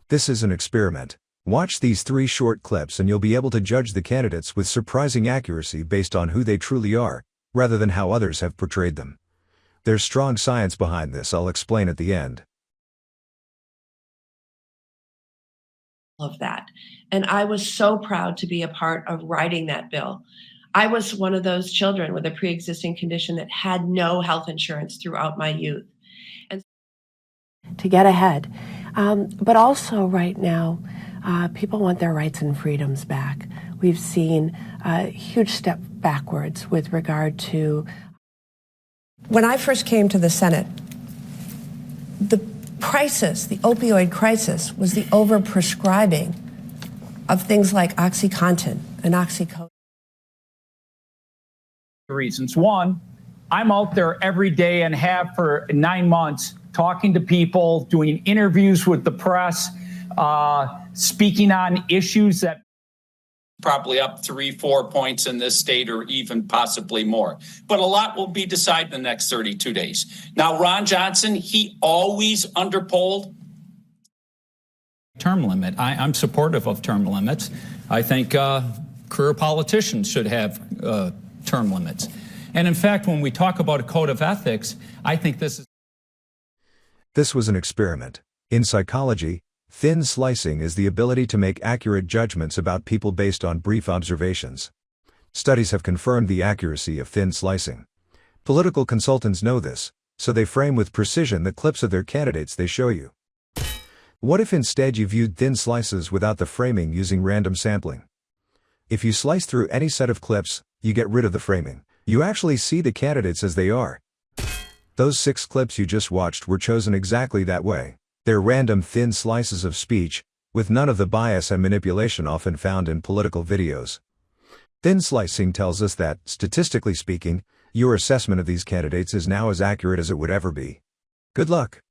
This is an experiment. Watch these 3 short clips and you'll be able to judge the candidates with surprising accuracy based on who they truly are, rather than how others have portrayed them. There's strong science behind this, I'll explain at the end. Of that. And I was so proud to be a part of writing that bill. I was one of those children with a pre-existing condition that had no health insurance throughout my youth. And to get ahead. But also right now, people want their rights and freedoms back. We've seen a huge step backwards with regard to... When I first came to the Senate, the crisis, the opioid crisis, was the overprescribing of things like OxyContin and oxycodone. Reasons. One, I'm out there every day and have for 9 months talking to people, doing interviews with the press, speaking on issues that probably up 3-4 points in this state or even possibly more. But a lot will be decided in the next 32 days. Now, Ron Johnson, he always underpolled. Term limit. I'm supportive of term limits. I think career politicians should have term limits. And in fact, when we talk about a code of ethics, I think this was an experiment. In psychology, thin slicing is the ability to make accurate judgments about people based on brief observations. Studies have confirmed the accuracy of thin slicing. Political consultants know this, so they frame with precision the clips of their candidates they show you. What if instead you viewed thin slices without the framing using random sampling? If you slice through any set of clips, you get rid of the framing. You actually see the candidates as they are. Those 6 clips you just watched were chosen exactly that way. They're random thin slices of speech, with none of the bias and manipulation often found in political videos. Thin slicing tells us that, statistically speaking, your assessment of these candidates is now as accurate as it would ever be. Good luck.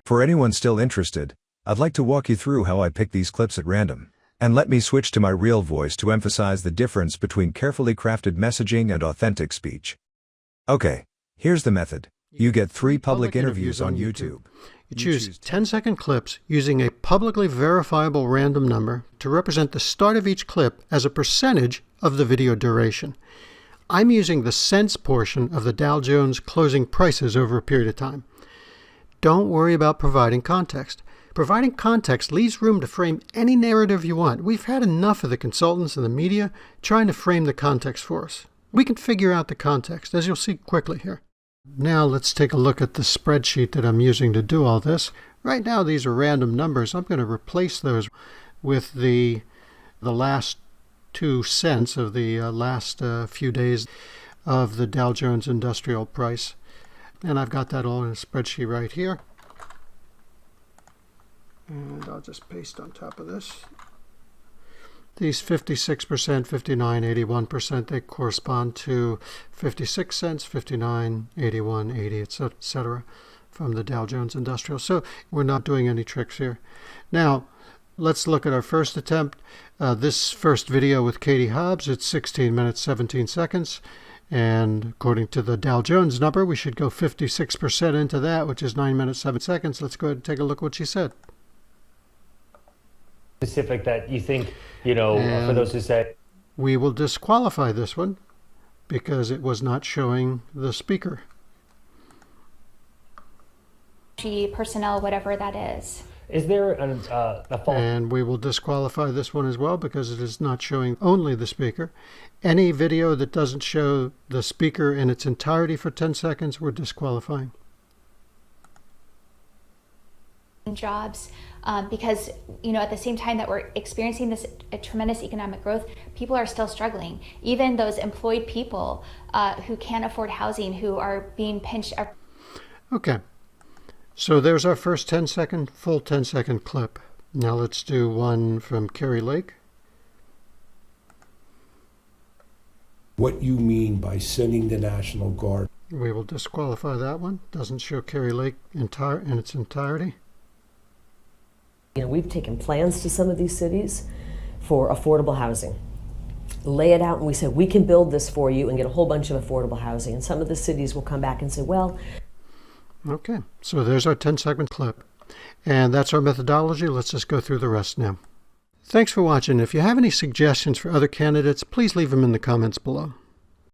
For anyone still interested, I'd like to walk you through how I pick these clips at random. And let me switch to my real voice to emphasize the difference between carefully crafted messaging and authentic speech. Okay, here's the method. You get 3 public interviews on YouTube. You choose 10-second clips using a publicly verifiable random number to represent the start of each clip as a percentage of the video duration. I'm using the cents portion of the Dow Jones closing prices over a period of time. Don't worry about providing context. Providing context leaves room to frame any narrative you want. We've had enough of the consultants and the media trying to frame the context for us. We can figure out the context, as you'll see quickly here. Now let's take a look at the spreadsheet that I'm using to do all this. Right now these are random numbers. I'm going to replace those with the last 2 cents of the last few days of the Dow Jones Industrial Price. And I've got that all in a spreadsheet right here. And I'll just paste on top of this. These 56%, 59, 81%, they correspond to 56 cents, 59, 81, 80, etc. from the Dow Jones Industrial. So we're not doing any tricks here. Now, let's look at our first attempt. This first video with Katie Hobbs, it's 16 minutes, 17 seconds. And according to the Dow Jones number, we should go 56% into that, which is 9 minutes, 7 seconds. Let's go ahead and take a look at what she said. Specific that you think, for those who say... We will disqualify this one because it was not showing the speaker. Personnel, whatever that is. Is there a fault? And we will disqualify this one as well because it is not showing only the speaker. Any video that doesn't show the speaker in its entirety for 10 seconds, we're disqualifying. Jobs, because at the same time that we're experiencing this tremendous economic growth, people are still struggling. Even those employed people who can't afford housing, who are being pinched. Okay, so there's our first full 10-second clip. Now let's do one from Kari Lake. What you mean by sending the National Guard? We will disqualify that one. Doesn't show Kari Lake in its entirety. We've taken plans to some of these cities for affordable housing. Lay it out and we said, we can build this for you and get a whole bunch of affordable housing. And some of the cities will come back and say, well... Okay, so there's our 10-second clip. And that's our methodology. Let's just go through the rest now. Thanks for watching. If you have any suggestions for other candidates, please leave them in the comments below.